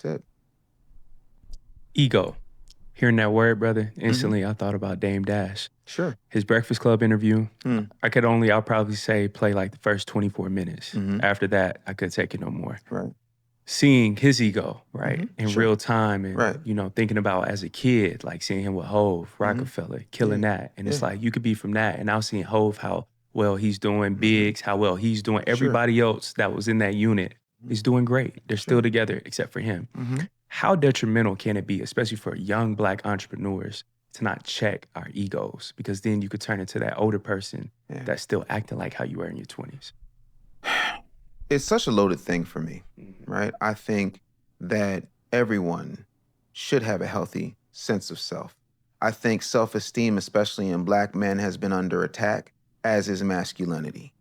it. Ego. Hearing that word, brother, Hmm. instantly I thought about Dame Dash. Sure. His Breakfast Club interview, Mm. I'll probably say play like the first 24 minutes. Hmm. After that, I could take it no more. Right. Seeing his ego, right, in Sure. real time and, Right. thinking about as a kid, like seeing him with Hove, Hmm. Rockefeller, killing Yeah. that. And it's Yeah. like you could be from that. And now seeing Hove, how well he's doing, Hmm. Biggs, how well he's doing. Sure. Everybody else that was in that unit Mhm. is doing great. They're still Sure. together except for him. Hmm. How detrimental can it be, especially for young Black entrepreneurs, to not check our egos? Because then you could turn into that older person Yeah. that's still acting like how you were in your 20s. It's such a loaded thing for me, Mhm. right? I think that everyone should have a healthy sense of self. I think self esteem, especially in Black men, has been under attack, as is masculinity.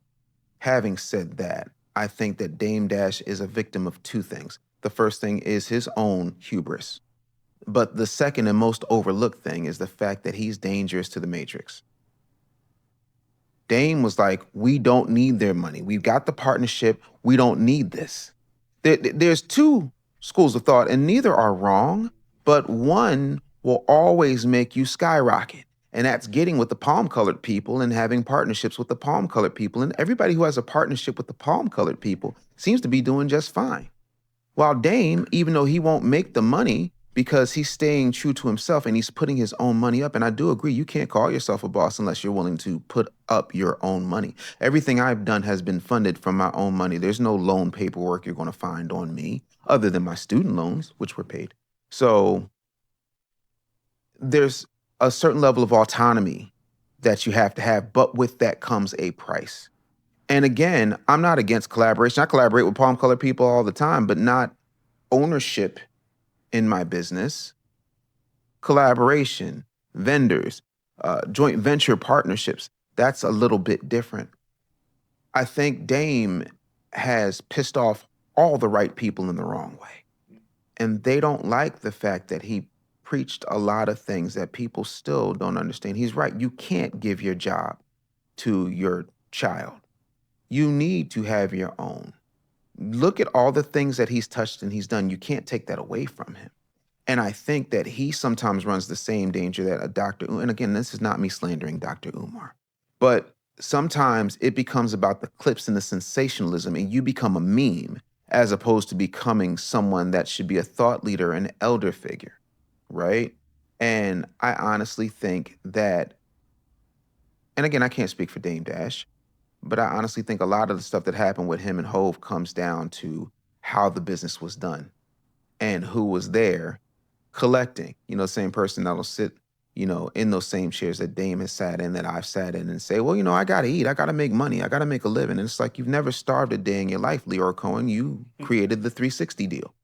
Having said that, I think that Dame Dash is a victim of two things. The first thing is his own hubris. But the second and most overlooked thing is the fact that he's dangerous to the Matrix. Dame was like, we don't need their money. We've got the partnership. We don't need this. There's two schools of thought, and neither are wrong, but one will always make you skyrocket. And that's getting with the palm colored people and having partnerships with the palm colored people. And everybody who has a partnership with the palm colored people seems to be doing just fine. While Dame, even though he won't make the money because he's staying true to himself and he's putting his own money up. And I do agree, you can't call yourself a boss unless you're willing to put up your own money. Everything I've done has been funded from my own money. There's no loan paperwork you're going to find on me other than my student loans, which were paid. So there's a certain level of autonomy that you have, but with that comes a price. And again, I'm not against collaboration. I collaborate with palm colored people all the time, but not ownership in my business. Collaboration, vendors, joint venture partnerships, that's a little bit different. I think Dame has pissed off all the right people in the wrong way. And they don't like the fact that he preached a lot of things that people still don't understand. He's right. You can't give your job to your child. You need to have your own. Look at all the things that he's touched and he's done. You can't take that away from him. And I think that he sometimes runs the same danger that a Dr. And again, this is not me slandering Dr. Umar, but sometimes it becomes about the clips and the sensationalism, and you become a meme as opposed to becoming someone that should be a thought leader, an elder figure, right? And I honestly think that, and again, I can't speak for Dame Dash, but I honestly think a lot of the stuff that happened with him and Hove comes down to how the business was done and who was there collecting. Same person that'll sit, in those same chairs that Dame has sat in, that I've sat in, and say, well, I got to eat. I got to make money. I got to make a living. And it's like, you've never starved a day in your life, Leroy Cohen. You created the 360 deal.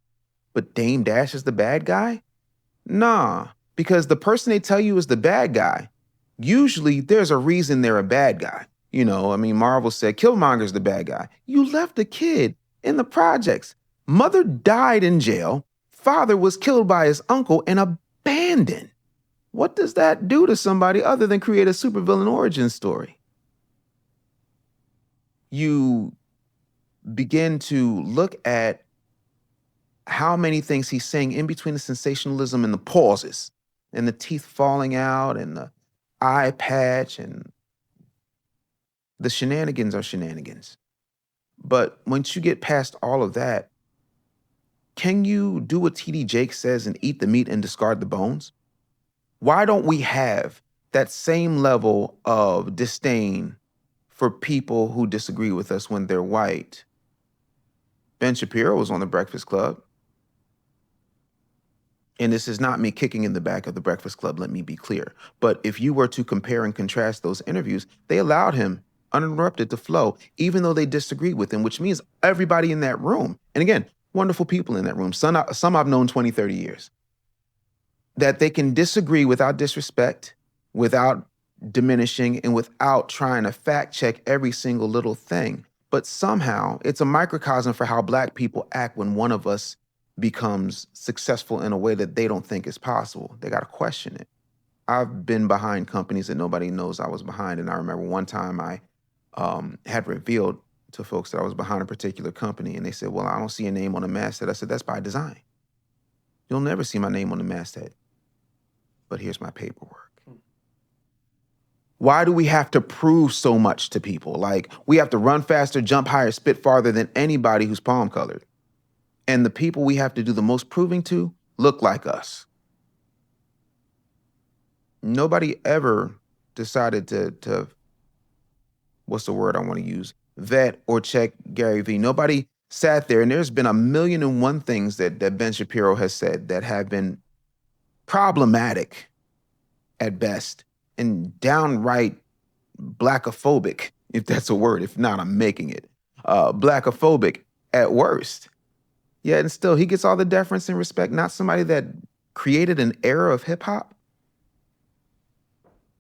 But Dame Dash is the bad guy? Nah, because the person they tell you is the bad guy, usually there's a reason they're a bad guy. Marvel said Killmonger's the bad guy. You left a kid in the projects. Mother died in jail. Father was killed by his uncle and abandoned. What does that do to somebody other than create a supervillain origin story? You begin to look at how many things he's saying in between the sensationalism and the pauses and the teeth falling out and the eye patch, and the shenanigans are shenanigans. But once you get past all of that, can you do what TD Jakes says and eat the meat and discard the bones? Why don't we have that same level of disdain for people who disagree with us when they're white? Ben Shapiro was on the Breakfast Club. And this is not me kicking in the back of the Breakfast Club, let me be clear. But if you were to compare and contrast those interviews, they allowed him uninterrupted to flow, even though they disagreed with him, which means everybody in that room, and again, wonderful people in that room, some I've known 20, 30 years, that they can disagree without disrespect, without diminishing, and without trying to fact check every single little thing. But somehow it's a microcosm for how Black people act when one of us becomes successful in a way that they don't think is possible. They got to question it. I've been behind companies that nobody knows I was behind. And I remember one time I had revealed to folks that I was behind a particular company, and they said, well, I don't see a name on the masthead. I said, that's by design. You'll never see my name on the masthead. But here's my paperwork. Why do we have to prove so much to people? Like, we have to run faster, jump higher, spit farther than anybody who's palm colored. And the people we have to do the most proving to look like us. Nobody ever decided to what's the word I want to use? Vet or check Gary Vee. Nobody sat there, and there's been 1,000,001 things that Ben Shapiro has said that have been problematic at best and downright blackophobic, if that's a word. If not, I'm making it. Blackophobic at worst. Yeah, and still he gets all the deference and respect, not somebody that created an era of hip hop.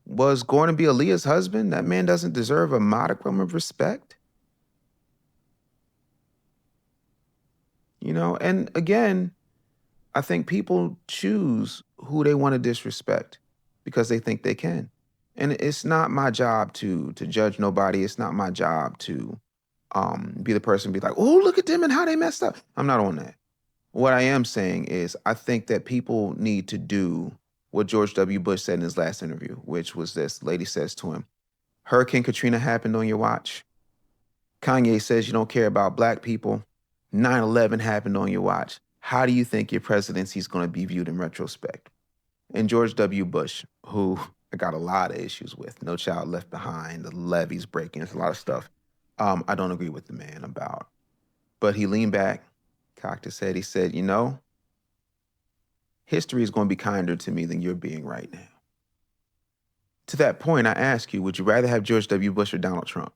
Was going to be Aaliyah's husband. That man doesn't deserve a modicum of respect. You know, and again, I think people choose who they want to disrespect because they think they can. And it's not my job to judge nobody. It's not my job to be the person be like, oh, look at them and how they messed up. I'm not on that. What I am saying is I think that people need to do what George W. Bush said in his last interview, which was this. Lady says to him, Hurricane Katrina happened on your watch. Kanye says you don't care about black people. 9/11 happened on your watch. How do you think your presidency is going to be viewed in retrospect? And George W. Bush, who I got a lot of issues with, No Child Left Behind, the levees breaking, there's a lot of stuff I don't agree with the man about. But he leaned back, cocked his head. He said, you know, history is going to be kinder to me than you're being right now. To that point, I ask you, would you rather have George W. Bush or Donald Trump?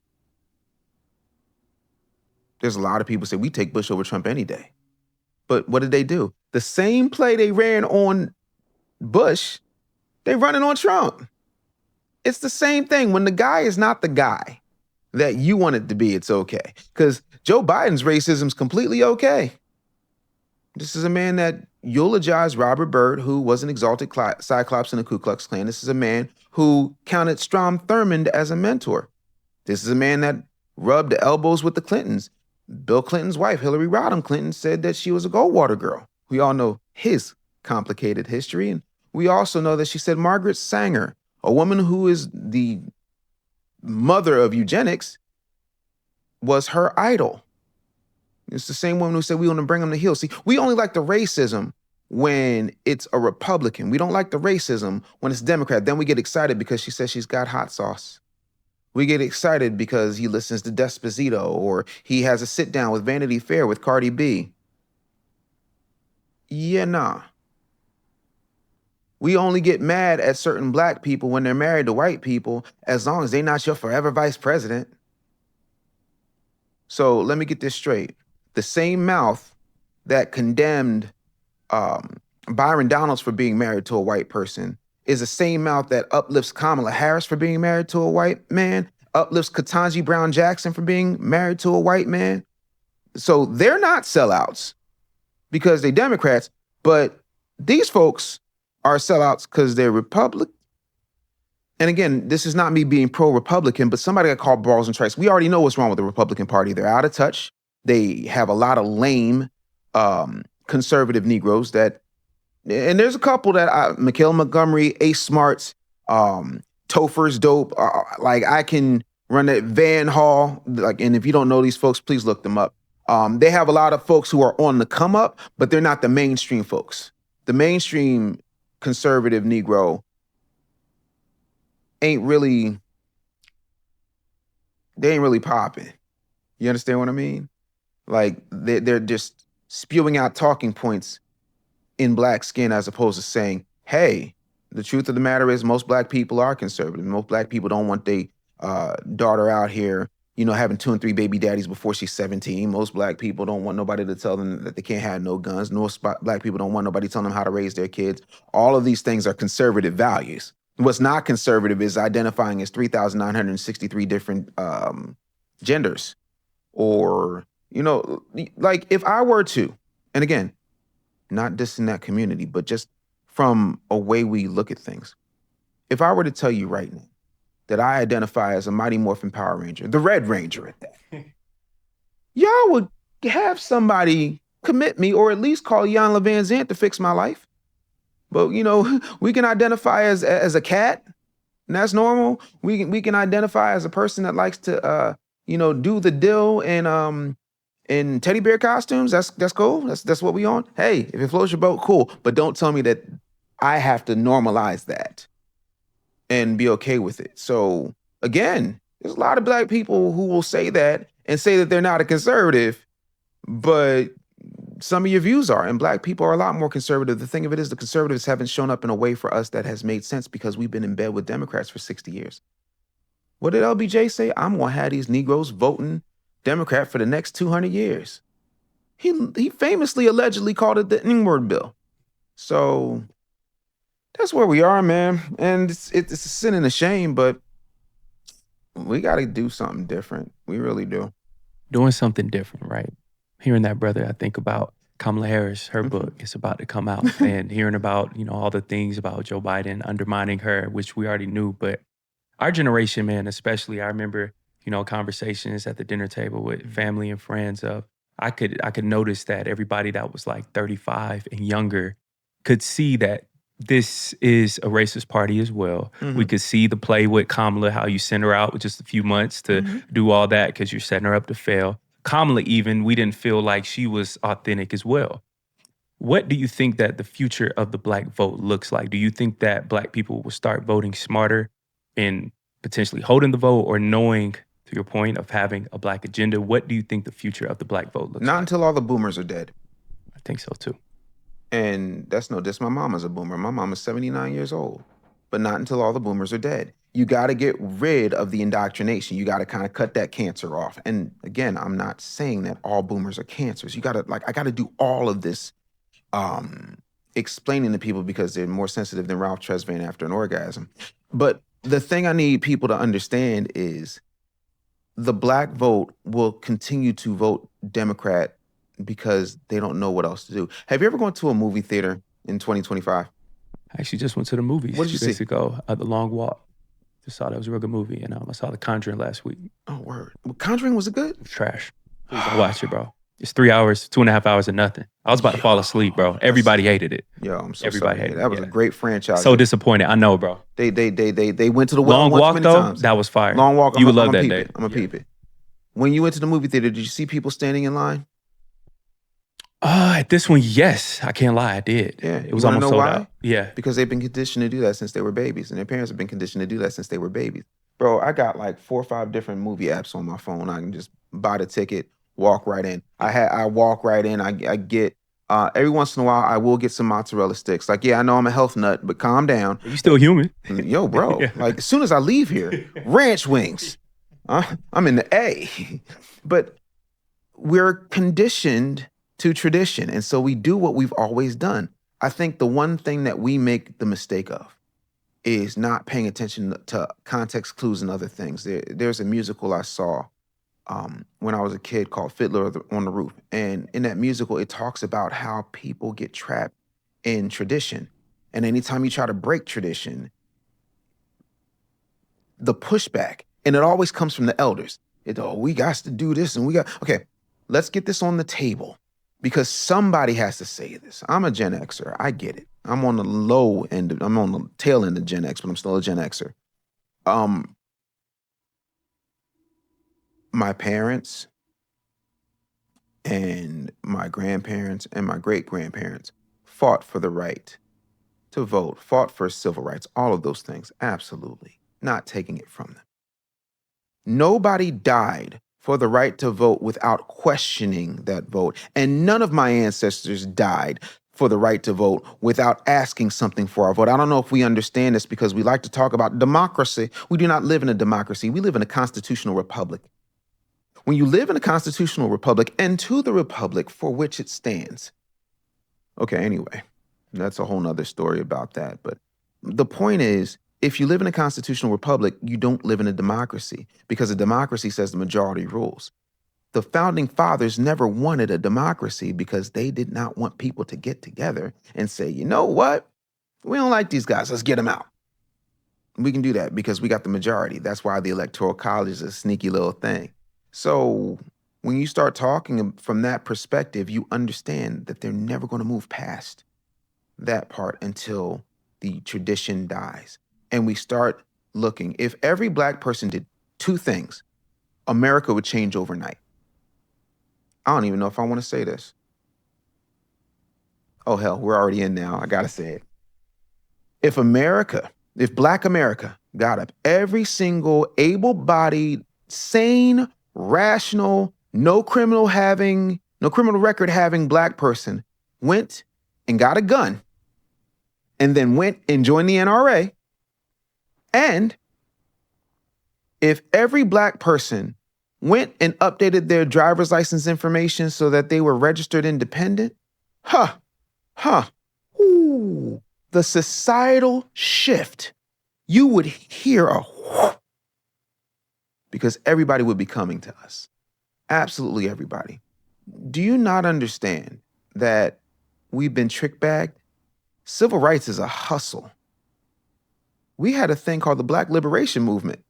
There's a lot of people say we take Bush over Trump any day. But what did they do? The same play they ran on Bush, they running on Trump. It's the same thing. When the guy is not the guy that you want it to be, it's okay. Because Joe Biden's racism is completely okay. This is a man that eulogized Robert Byrd, who was an exalted Cyclops in the Ku Klux Klan. This is a man who counted Strom Thurmond as a mentor. This is a man that rubbed elbows with the Clintons. Bill Clinton's wife, Hillary Rodham Clinton, said that she was a Goldwater girl. We all know his complicated history. And we also know that she said Margaret Sanger, a woman who is the mother of eugenics, was her idol. It's the same woman who said we want to bring them to heel. See, we only like the racism when it's a Republican. We don't like the racism when it's Democrat. Then we get excited because she says she's got hot sauce. We get excited because he listens to Despacito or he has a sit down with Vanity Fair with Cardi B. Yeah, nah. We only get mad at certain black people when they're married to white people as long as they're not your forever vice president. So let me get this straight. The same mouth that condemned Byron Donalds for being married to a white person is the same mouth that uplifts Kamala Harris for being married to a white man, uplifts Ketanji Brown Jackson for being married to a white man. So they're not sellouts because they're Democrats, but these folks are sellouts because they're Republican. And again, this is not me being pro-Republican, but somebody got called balls and strikes. We already know what's wrong with the Republican Party. They're out of touch. They have a lot of lame conservative Negroes that, and there's a couple that Mikhail Montgomery, Ace Smarts, Topher's dope. Like I can run that Van Hall. Like, and if you don't know these folks, please look them up. They have a lot of folks who are on the come up, but they're not the mainstream folks. The mainstream conservative Negro they ain't really popping. You understand what I mean? Like they're just spewing out talking points in black skin as opposed to saying, hey, the truth of the matter is most black people are conservative. Most black people don't want their daughter out here, you know, having 2 and 3 baby daddies before she's 17. Most black people don't want nobody to tell them that they can't have no guns. Most black people don't want nobody telling them how to raise their kids. All of these things are conservative values. What's not conservative is identifying as 3,963 different genders. Or, you know, like if I were to, and again, not dissing that community, but just from a way we look at things. If I were to tell you right now that I identify as a Mighty Morphin Power Ranger, the Red Ranger at that, y'all would have somebody commit me or at least call Jan Levan Zant to fix my life. But, we can identify as a cat, and that's normal. We can identify as a person that likes to, do the dill in teddy bear costumes. That's cool. That's what we on. Hey, if it floats your boat, cool. But don't tell me that I have to normalize that and be okay with it. So again, there's a lot of black people who will say that and say that they're not a conservative, but some of your views are, and black people are a lot more conservative. The thing of it is the conservatives haven't shown up in a way for us that has made sense because we've been in bed with Democrats for 60 years. What did LBJ say? I'm gonna have these Negroes voting Democrat for the next 200 years. He famously, allegedly called it the N-word bill. So that's where we are, man. And it's a sin and a shame, but we got to do something different. We really do. Doing something different, right? Hearing that, brother, I think about Kamala Harris, her book is about to come out, and hearing about, all the things about Joe Biden undermining her, which we already knew. But our generation, man, especially, I remember, conversations at the dinner table with family and friends of, I could notice that everybody that was like 35 and younger could see that this is a racist party as well. We could see the play with Kamala, how you send her out with just a few months to do all that because you're setting her up to fail. Kamala, even, we didn't feel like she was authentic as well. What do you think that the future of the black vote looks like? Do you think that black people will start voting smarter and potentially holding the vote, or knowing, to your point, of having a black agenda? What do you think the future of the black vote looks like? Not until all the boomers are dead. I think so too. And that's no diss. My mama's a boomer. My mama's 79 years old. But not until all the boomers are dead. You got to get rid of the indoctrination. You got to kind of cut that cancer off. And again, I'm not saying that all boomers are cancers. You got to, I got to do all of this explaining to people because they're more sensitive than Ralph Tresvant after an orgasm. But the thing I need people to understand is the black vote will continue to vote Democrat because they don't know what else to do. Have you ever gone to a movie theater in 2025? I actually just went to the movies. What did you see? 2 days ago, The Long Walk. Just saw that was a real good movie. And I saw The Conjuring last week. Oh, word. Well, Conjuring, was it good? Trash. Please don't watch it, bro. It's 3 hours, 2.5 hours of nothing. I was about to fall asleep, bro. Everybody hated it. Yo, I'm so Everybody sorry. hated it. That was a great franchise. So disappointed. I know, bro. They went to the well Long once Walk, many though, times. that was fire. Long Walk, You would love that peep day. it. I'm gonna peep it. When you went to the movie theater, did you see people standing in line? At this one, yes. I can't lie, I did. Yeah. It was You wanna almost know sold why? out. Yeah. Because they've been conditioned to do that since they were babies, and their parents have been conditioned to do that since they were babies. Bro, I got like 4 or 5 different movie apps on my phone. I can just buy the ticket, walk right in. I walk right in. I get every once in a while I will get some mozzarella sticks. Like, yeah, I know I'm a health nut, but calm down. You still human. Yo, bro. Yeah. Like, as soon as I leave here, ranch wings. I'm in the A. But we're conditioned to tradition, and so we do what we've always done. I think the one thing that we make the mistake of is not paying attention to context clues and other things. There's a musical I saw when I was a kid called Fiddler on the Roof. And in that musical, it talks about how people get trapped in tradition. And anytime you try to break tradition, the pushback, and it always comes from the elders. We got to do this and okay, let's get this on the table because somebody has to say this. I'm a Gen Xer, I get it. I'm on the low end, I'm on the tail end of Gen X, but I'm still a Gen Xer. My parents and my grandparents and my great-grandparents fought for the right to vote, fought for civil rights, all of those things, absolutely, not taking it from them. Nobody died for the right to vote without questioning that vote. And none of my ancestors died for the right to vote without asking something for our vote. I don't know if we understand this because we like to talk about democracy. We do not live in a democracy. We live in a constitutional republic. When you live in a constitutional republic and to the republic for which it stands. Okay, anyway, that's a whole nother story about that. But the point is, if you live in a constitutional republic, you don't live in a democracy because a democracy says the majority rules. The founding fathers never wanted a democracy because they did not want people to get together and say, you know what? We don't like these guys. Let's get them out. We can do that because we got the majority. That's why the electoral college is a sneaky little thing. So When you start talking from that perspective, you understand that they're never going to move past that part until the tradition dies. And we start looking. If every Black person did two things, America would change overnight. I don't even know if I want to say this. Oh, hell, we're already in now. I got to say it. If Black America got up, every single able-bodied, sane, rational, no criminal record having Black person went and got a gun and then went and joined the NRA, and if every Black person went and updated their driver's license information so that they were registered independent, ooh, the societal shift, you would hear a whoop, because everybody would be coming to us. Absolutely everybody. Do you not understand that we've been trick-bagged? Civil rights is a hustle. We had a thing called the Black Liberation Movement,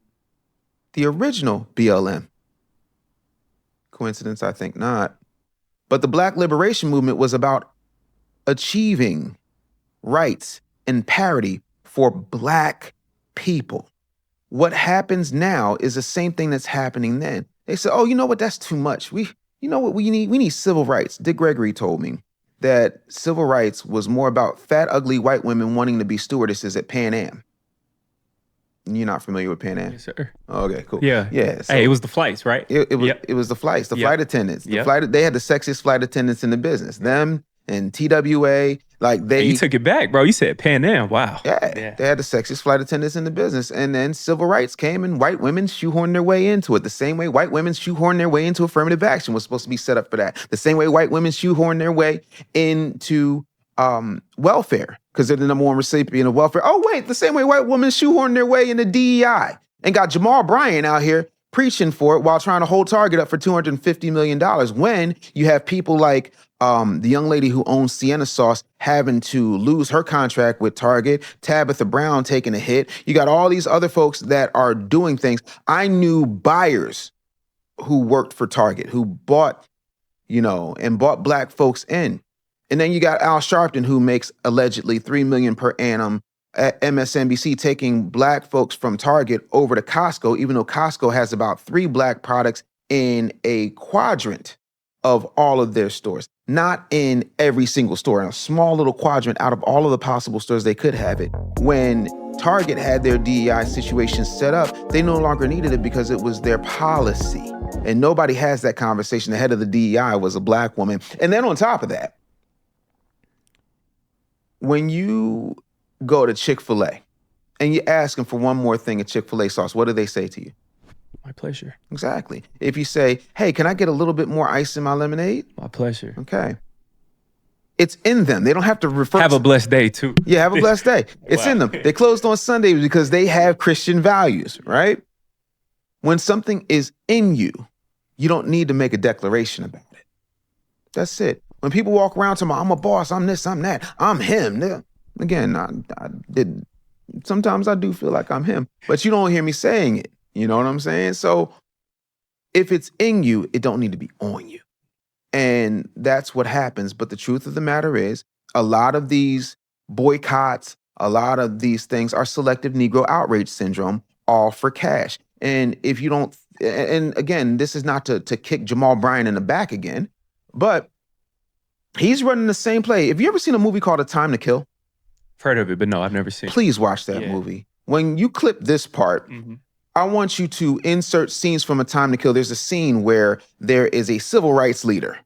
the original BLM. Coincidence? I think not. But the Black Liberation Movement was about achieving rights and parity for Black people. What happens now is the same thing that's happening then. They said, oh, you know what? That's too much. We need civil rights. Dick Gregory told me that civil rights was more about fat, ugly white women wanting to be stewardesses at Pan Am. You're not familiar with Pan Am? Yes, sir. Okay, cool. Yeah. Yeah. So Hey, it was the flights, right? it was Yep. it was the flights, the Yep. flight attendants. Yep. They had the sexiest flight attendants in the business. Them and TWA, like Hey, they you took it back, bro. You said Pan Am. Wow. Yeah, they had the sexiest flight attendants in the business. And then civil rights came and white women shoehorned their way into it. The same way white women shoehorned their way into affirmative action was supposed to be set up for that. The same way white women shoehorned their way into welfare, because they're the number one recipient of welfare. Oh, wait, the same way white women shoehorned their way into DEI and got Jamal Bryant out here preaching for it while trying to hold Target up for $250 million, when you have people like the young lady who owns Sienna Sauce having to lose her contract with Target, Tabitha Brown taking a hit. You got all these other folks that are doing things. I knew buyers who worked for Target, who bought, and bought Black folks in. And then you got Al Sharpton, who makes allegedly $3 million per annum at MSNBC, taking Black folks from Target over to Costco, even though Costco has about 3 Black products in a quadrant of all of their stores. Not in every single store, in a small little quadrant out of all of the possible stores they could have it. When Target had their DEI situation set up, they no longer needed it because it was their policy. And nobody has that conversation. The head of the DEI was a Black woman. And then on top of that, when you go to Chick-fil-A and you ask them for one more thing of Chick-fil-A sauce, what do they say to you? My pleasure. Exactly. If you say, hey, can I get a little bit more ice in my lemonade? My pleasure. Okay. It's in them. They don't have to refer Have a blessed day, too. Yeah, have a blessed day. It's Wow. in them. They closed on Sundays because they have Christian values, right? When something is in you, you don't need to make a declaration about it. That's it. When people walk around to me, I'm a boss, I'm this, I'm that, I'm him. Again, I did. Sometimes I do feel like I'm him, but you don't hear me saying it. You know what I'm saying? So if it's in you, it don't need to be on you. And that's what happens. But the truth of the matter is, a lot of these boycotts, a lot of these things are selective Negro outrage syndrome, all for cash. And if you don't, and again, this is not to kick Jamal Bryant in the back again, but he's running the same play. Have you ever seen a movie called A Time to Kill? I've heard of it, but no, I've never seen it. Please watch that movie. When you clip this part, I want you to insert scenes from A Time to Kill. There's a scene where there is a civil rights leader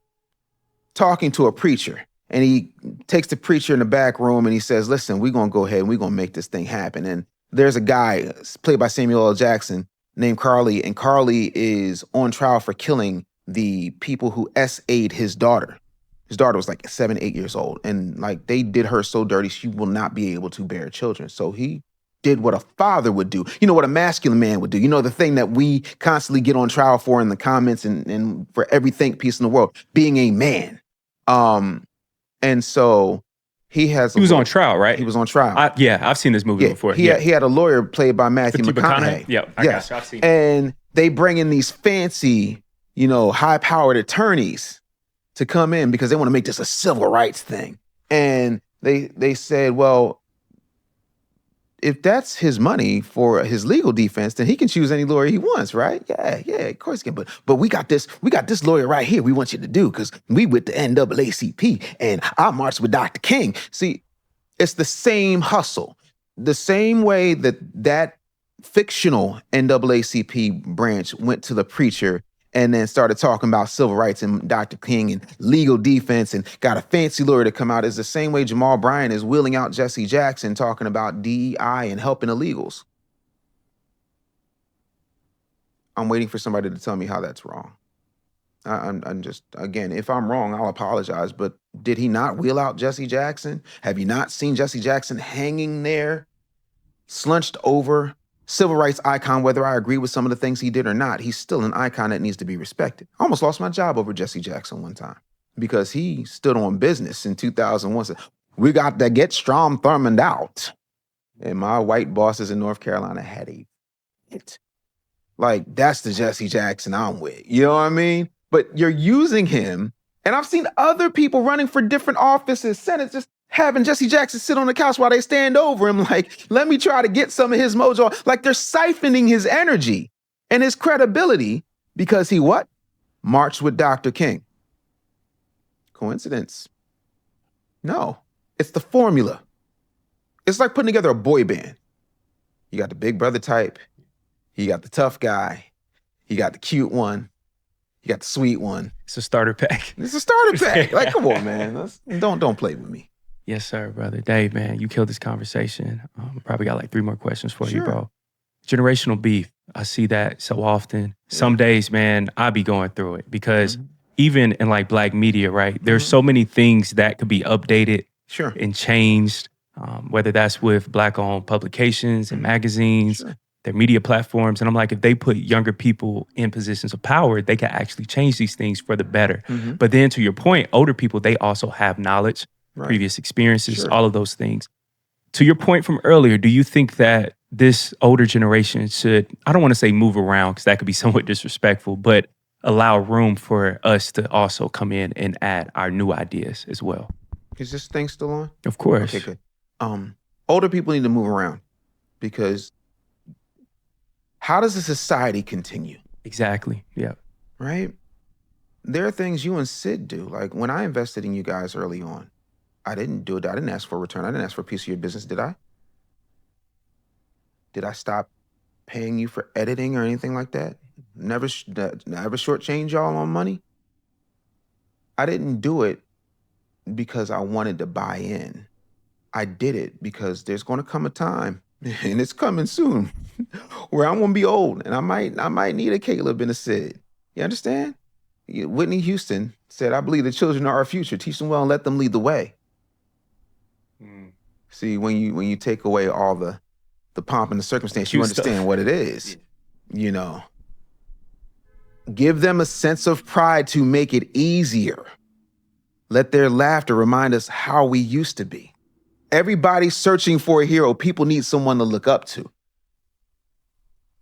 talking to a preacher, and he takes the preacher in the back room and he says, listen, we're going to go ahead and we're going to make this thing happen. And there's a guy played by Samuel L. Jackson named Carly, and Carly is on trial for killing the people who SA'd his daughter. His daughter was like 7, 8 years old. And like they did her so dirty, she will not be able to bear children. So he did what a father would do. You know, what a masculine man would do. You know, the thing that we constantly get on trial for in the comments and for every think piece in the world, being a man. And so he was on trial, right? He was on trial. I've seen this movie before. He had a lawyer played by Matthew McConaughey. Yep, I got you. I've seen it. And they bring in these fancy, high-powered attorneys to come in because they want to make this a civil rights thing. And they said, well, if that's his money for his legal defense, then he can choose any lawyer he wants, right? Yeah, of course he can. But we got this lawyer right here we want you to do because we with the NAACP and I marched with Dr. King. See, it's the same hustle. The same way that fictional NAACP branch went to the preacher and then started talking about civil rights and Dr. King and legal defense and got a fancy lawyer to come out, is the same way Jamal Bryant is wheeling out Jesse Jackson talking about DEI and helping illegals. I'm waiting for somebody to tell me how that's wrong. I'm just, again, if I'm wrong, I'll apologize, but did he not wheel out Jesse Jackson? Have you not seen Jesse Jackson hanging there, slunched over, civil rights icon, whether I agree with some of the things he did or not? He's still an icon that needs to be respected. I almost lost my job over Jesse Jackson one time because he stood on business in 2001. Said, we got to get Strom Thurmond out. And my white bosses in North Carolina had a fit. Like, that's the Jesse Jackson I'm with. You know what I mean? But you're using him. And I've seen other people running for different offices, Senate, just having Jesse Jackson sit on the couch while they stand over him. Like, let me try to get some of his mojo. Like, they're siphoning his energy and his credibility because he what? Marched with Dr. King. Coincidence? No. It's the formula. It's like putting together a boy band. You got the big brother type. You got the tough guy. You got the cute one. You got the sweet one. It's a starter pack. It's a starter pack. Like, come on, man. Don't play with me. Yes, sir, brother. Dave, man, you killed this conversation. Probably got like 3 more questions for you, bro. Generational beef. I see that so often. Some days, man, I be going through it because even in like Black media, right? There's so many things that could be updated and changed, whether that's with Black-owned publications and magazines, their media platforms. And I'm like, if they put younger people in positions of power, they can actually change these things for the better. But then to your point, older people, they also have knowledge, previous experiences, all of those things. To your point from earlier, do you think that this older generation should, I don't want to say move around because that could be somewhat disrespectful, but allow room for us to also come in and add our new ideas as well? Is this thing still on? Of course. Okay, good. Older people need to move around because how does a society continue? Exactly. Yeah. Right? There are things you and Sid do. Like when I invested in you guys early on, I didn't do it. I didn't ask for a return. I didn't ask for a piece of your business, did I? Did I stop paying you for editing or anything like that? Never shortchange y'all on money? I didn't do it because I wanted to buy in. I did it because there's going to come a time, and it's coming soon, where I'm going to be old, and I might need a Caleb and a Sid. You understand? Whitney Houston said, I believe the children are our future. Teach them well and let them lead the way. See, when you take away all the pomp and the circumstance, you understand what it is. You know, give them a sense of pride to make it easier. Let their laughter remind us how we used to be. Everybody's searching for a hero. People need someone to look up to.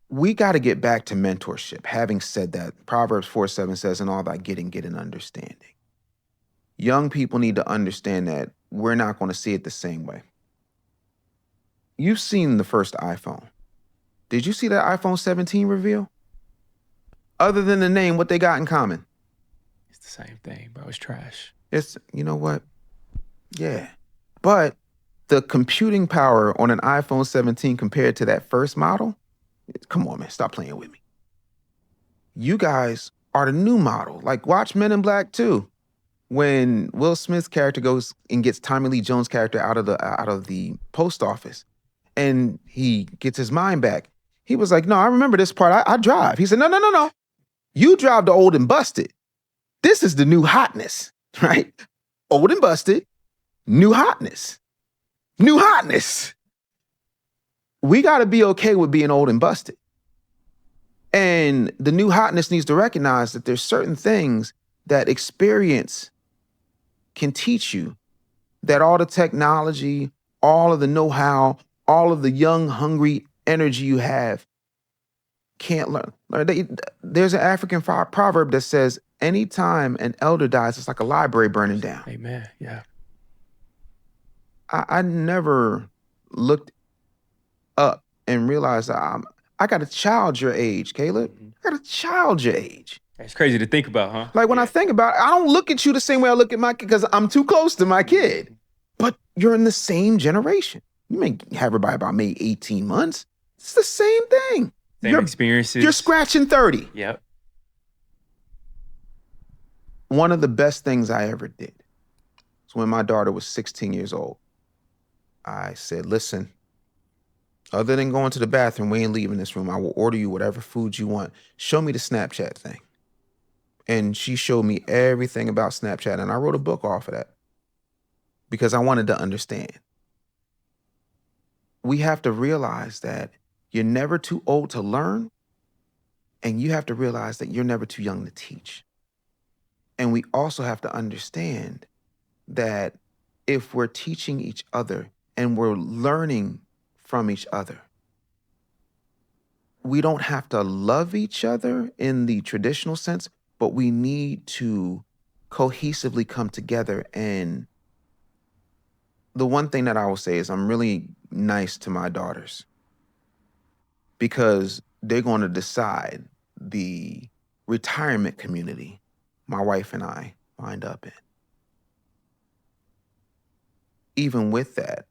We got to get back to mentorship. Having said that, Proverbs 4:7 says, in all thy getting, get an understanding. Young people need to understand that we're not going to see it the same way. You've seen the first iPhone. Did you see that iPhone 17 reveal? Other than the name, what they got in common? It's the same thing, bro. It's trash. It's, you know what? Yeah. But the computing power on an iPhone 17 compared to that first model, come on, man, stop playing with me. You guys are the new model. Like, watch Men in Black 2. When Will Smith's character goes and gets Tommy Lee Jones' character out of the post office, and he gets his mind back. He was like, no, I remember this part. I drive. He said, no. You drive the old and busted. This is the new hotness, right? Old and busted, new hotness. New hotness. We got to be okay with being old and busted. And the new hotness needs to recognize that there's certain things that experience can teach you, that all the technology, all of the know-how, all of the young, hungry energy you have can't learn. There's an African proverb that says, anytime an elder dies, it's like a library burning down. Amen. Yeah. I never looked up and realized I got a child your age, Caleb. I got a child your age. It's crazy to think about, huh? Like when I think about it, I don't look at you the same way I look at my kid because I'm too close to my kid. But you're in the same generation. You may have her by about maybe 18 months. It's the same thing. Same experiences. You're scratching 30. Yep. One of the best things I ever did was when my daughter was 16 years old. I said, listen, other than going to the bathroom, we ain't leaving this room. I will order you whatever food you want. Show me the Snapchat thing. And she showed me everything about Snapchat, and I wrote a book off of that because I wanted to understand. We have to realize that you're never too old to learn, and you have to realize that you're never too young to teach. And we also have to understand that if we're teaching each other and we're learning from each other, we don't have to love each other in the traditional sense, but we need to cohesively come together. And the one thing that I will say is I'm really nice to my daughters because they're going to decide the retirement community my wife and I wind up in. Even with that,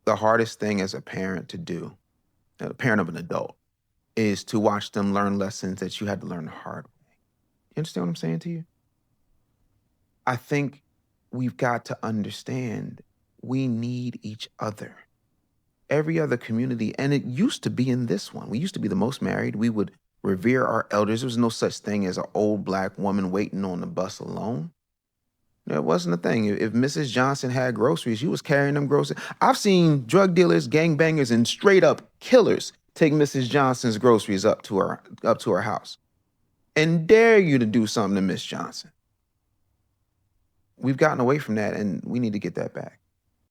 the hardest thing as a parent to do, a parent of an adult, is to watch them learn lessons that you had to learn the hard way. You understand what I'm saying to you? I think we've got to understand we need each other. Every other community, and it used to be in this one, we used to be the most married. We would revere our elders. There was no such thing as an old Black woman waiting on the bus alone. It wasn't a thing. If Mrs. Johnson had groceries, you was carrying them groceries. I've seen drug dealers, gangbangers, and straight up killers take Mrs. Johnson's groceries up to her house and dare you to do something to Miss Johnson. We've gotten away from that, and we need to get that back.